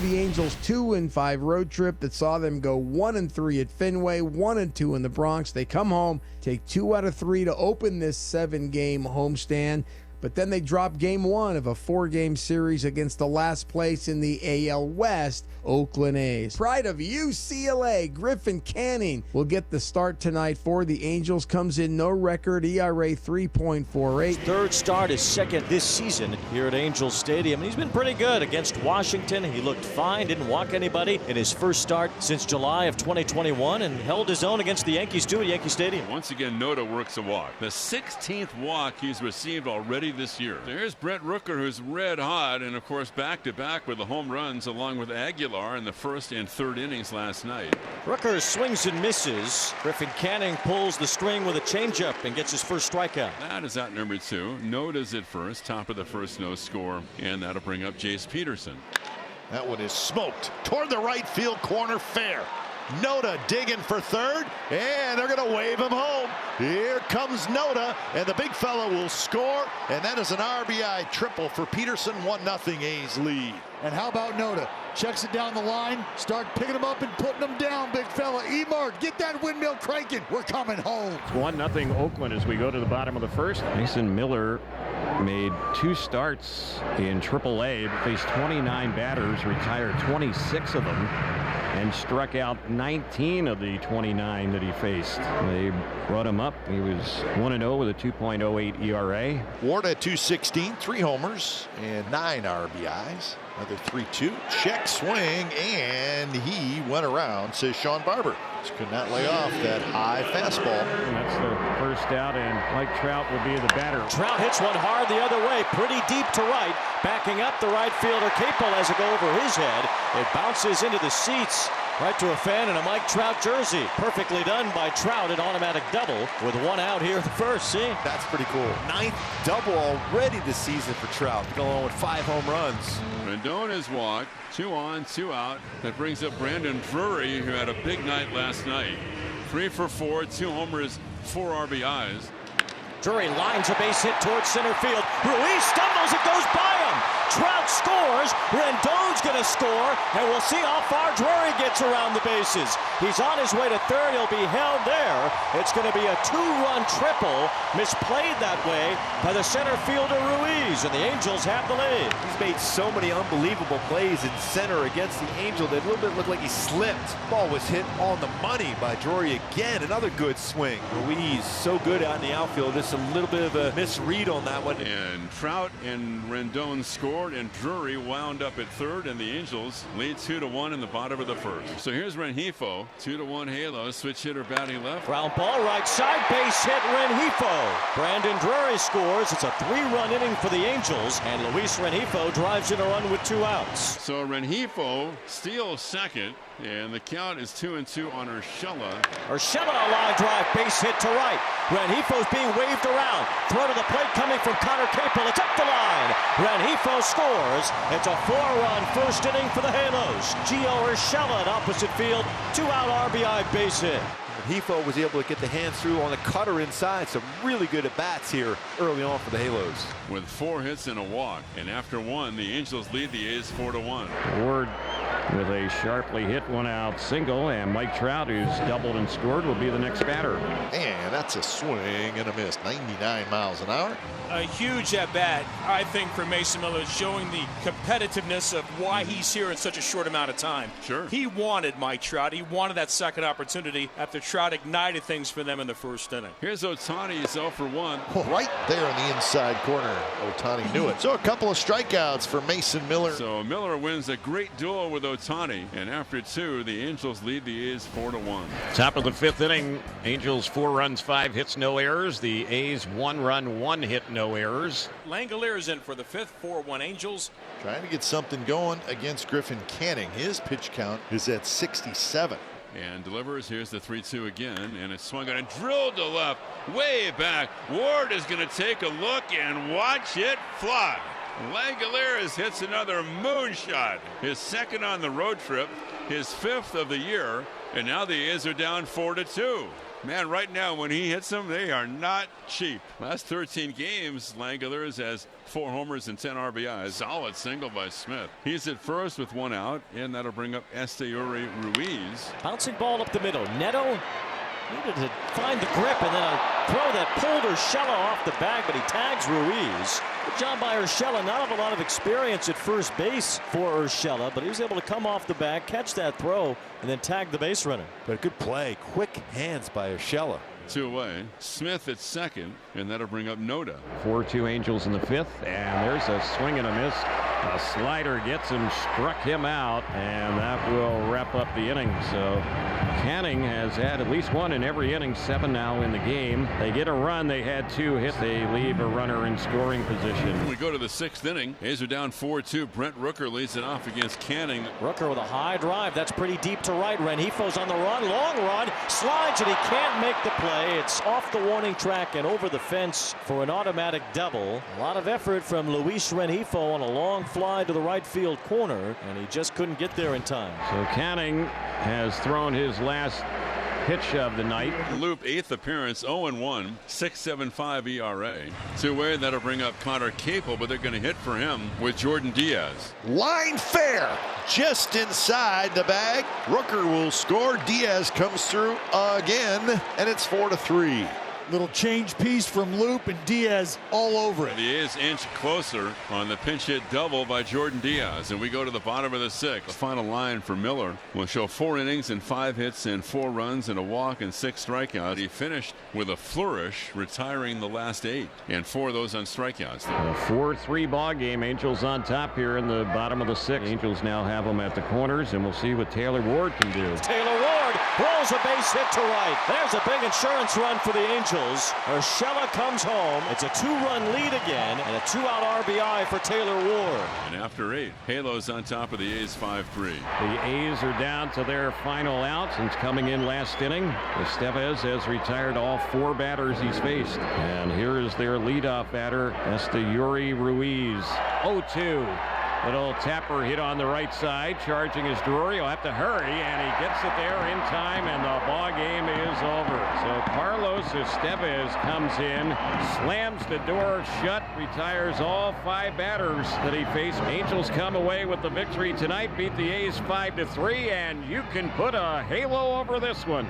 The Angels' 2-5 road trip that saw them go 1-3 at Fenway, 1-2 in the Bronx. They come home, take 2 out of 3 to open this 7-game homestand. But then they drop game 1 of a 4-game series against the last place in the AL West, Oakland A's. Pride of UCLA, Griffin Canning will get the start tonight for the Angels. Comes in no record, ERA 3.48. Third start, his second this season here at Angels Stadium. He's been pretty good against Washington. He looked fine, didn't walk anybody in his first start since July of 2021, and held his own against the Yankees too at Yankee Stadium. Once again, Noda works a walk. The 16th walk he's received already this year. There's Brent Rooker, who's red hot, and of course back-to-back with the home runs along with Aguilar in the first and third innings last night. Rooker swings and misses. Griffin Canning pulls the string with a changeup and gets his first strikeout. That is out number 2. Noda's at first, top of the first, no score, and that'll bring up Jace Peterson. That one is smoked toward the right field corner, fair. Noda digging for third, and they're going to wave him home. Here comes Noda, and the big fella will score, and that is an RBI triple for Peterson. 1-0 A's lead. And how about Noda? Checks it down the line, start picking him up and putting him down, big fella. E-Mark, get that windmill cranking. We're coming home. It's 1-0 Oakland as we go to the bottom of the first. Mason Miller made 2 starts in AAA, faced 29 batters, retired 26 of them, and struck out 19 of the 29 that he faced. They brought him up. He was 1-0 with a 2.08 ERA. Ward at 216, 3 homers and 9 RBIs. Another 3-2. Check swing, and he went around, says Sean Barber. Just could not lay off that high fastball. And that's the first out, and Mike Trout will be the batter. Trout hits one hard the other way, pretty deep to right. Backing up, the right fielder Capel has it go over his head. It bounces into the seats, right to a fan in a Mike Trout jersey. Perfectly done by Trout, an automatic double with 1 out here at the first. See? That's pretty cool. 9th double already this season for Trout, going on with 5 home runs. Rendon is walked, 2 on, 2 out. That brings up Brandon Drury, who had a big night last night. 3 for 4, 2 homers, 4 RBIs. Drury lines a base hit towards center field. Ruiz stumbles, it goes by him. Trout scores, Rendon's gonna score, and we'll see how far Drury gets around the bases. He's on his way to third, he'll be held there. It's gonna be a 2-run triple, misplayed that way by the center fielder Ruiz, and the Angels have the lead. He's made so many unbelievable plays in center against the Angel that a little bit looked like he slipped. Ball was hit on the money by Drury again. Another good swing. Ruiz so good out in the outfield. Just a little bit of a misread on that one. And Trout and Rendon scored, and Drury wound up at third, and the Angels lead 2-1 in the bottom of the first. So here's Rengifo, 2-1 Halo, switch hitter batting left. Ground ball right side, base hit Rengifo. Brandon Drury scores. It's a 3-run inning for the Angels, and Luis Rengifo drives in a run with 2 outs. So Rengifo steals second, and the count is 2-2 on Urshela. Urshela, a line drive, base hit to right. Rengifo's being waved around. Throw to the plate coming from Connor Capel. It's up the line. Rengifo scores. It's a 4-run first inning for the Halos. Gio Urshela in opposite field. 2-out RBI base hit. Rengifo was able to get the hands through on the cutter inside. Some really good at-bats here early on for the Halos. With 4 hits and a walk, and after 1, the Angels lead the A's 4-1. Ward with a sharply hit 1-out single, and Mike Trout, who's doubled and scored, will be the next batter. And that's a swing and a miss. 99 miles an hour. A huge at-bat, I think, for Mason Miller, showing the competitiveness of why he's here in such a short amount of time. Sure. He wanted Mike Trout. He wanted that second opportunity after Trout ignited things for them in the first inning. Here's Ohtani, he's 0 for 1. Right there in the inside corner. Ohtani knew it. So a couple of strikeouts for Mason Miller. So Miller wins a great duel with Ohtani, and after 2, the Angels lead the A's 4-1. Top of the 5th inning, Angels 4 runs, 5 hits, no errors. The A's 1 run, 1 hit, no errors. Langolier is in for the 5th, 4-1 Angels. Trying to get something going against Griffin Canning. His pitch count is at 67. And delivers. Here's the 3-2 again, and it's swung on and drilled to left, way back. Ward is going to take a look and watch it fly. Langolier hits another moonshot, his 2nd on the road trip, his 5th of the year, and now the A's are down 4-2. Man, right now when he hits them, they are not cheap. Last 13 games, Langeliers has 4 homers and 10 RBIs. Solid single by Smith. He's at first with 1 out, and that'll bring up Esteury Ruiz. Bouncing ball up the middle. Neto needed to find the grip, and then a throw that pulled Urshela off the bag, but he tags Ruiz. Good job by Urshela. Not a lot of experience at first base for Urshela, but he was able to come off the bag, catch that throw, and then tag the base runner. But a good play. Quick hands by Urshela. 2 away. Smith at second, and that'll bring up Noda. 4-2 Angels in the 5th, and there's a swing and a miss. A slider gets him, struck him out, and that will wrap up the inning. So Canning has had at least 1 in every inning, 7 now in the game. They get a run, they had 2 hits. They leave a runner in scoring position. We go to the 6th inning. A's are down 4-2. Brent Rooker leads it off against Canning. Rooker with a high drive. That's pretty deep to right. Rengifo's on the run. Long run. Slides, and he can't make the play. It's off the warning track and over the fence for an automatic double. A lot of effort from Luis Rengifo on a long fly to the right field corner, and he just couldn't get there in time. So Canning has thrown his last pitch of the night. Loop 8th appearance, 0-1, 6.75 ERA. 2 away, that'll bring up Connor Capel, but they're going to hit for him with Jordan Diaz. Line fair, just inside the bag. Rooker will score. Diaz comes through again, and it's 4-3. Little change piece from Loop, and Diaz all over it. The A's inch closer on the pinch hit double by Jordan Diaz, and we go to the bottom of the 6th. The final line for Miller will show 4 innings and 5 hits and 4 runs and a walk and 6 strikeouts. He finished with a flourish, retiring the last 8, and 4 of those on strikeouts. A 4-3 ball game. Angels on top here in the bottom of the 6th. Angels now have them at the corners, and we'll see what Taylor Ward can do. Taylor Ward rolls a base hit to right. There's a big insurance run for the Angels. Urshela comes home. It's a 2-run lead again, and a 2-out RBI for Taylor Ward. And after 8, Halo's on top of the A's 5-3. The A's are down to their final out since coming in last inning. Estevez has retired all 4 batters he's faced. And here is their leadoff batter, Esteury Ruiz. 0-2. Little tapper hit on the right side. Charging is Drury. He'll have to hurry, and he gets it there in time, and the ball game is over. So Carlos Estevez comes in, slams the door shut, retires all 5 batters that he faced. Angels come away with the victory tonight, beat the A's 5-3, and you can put a halo over this one.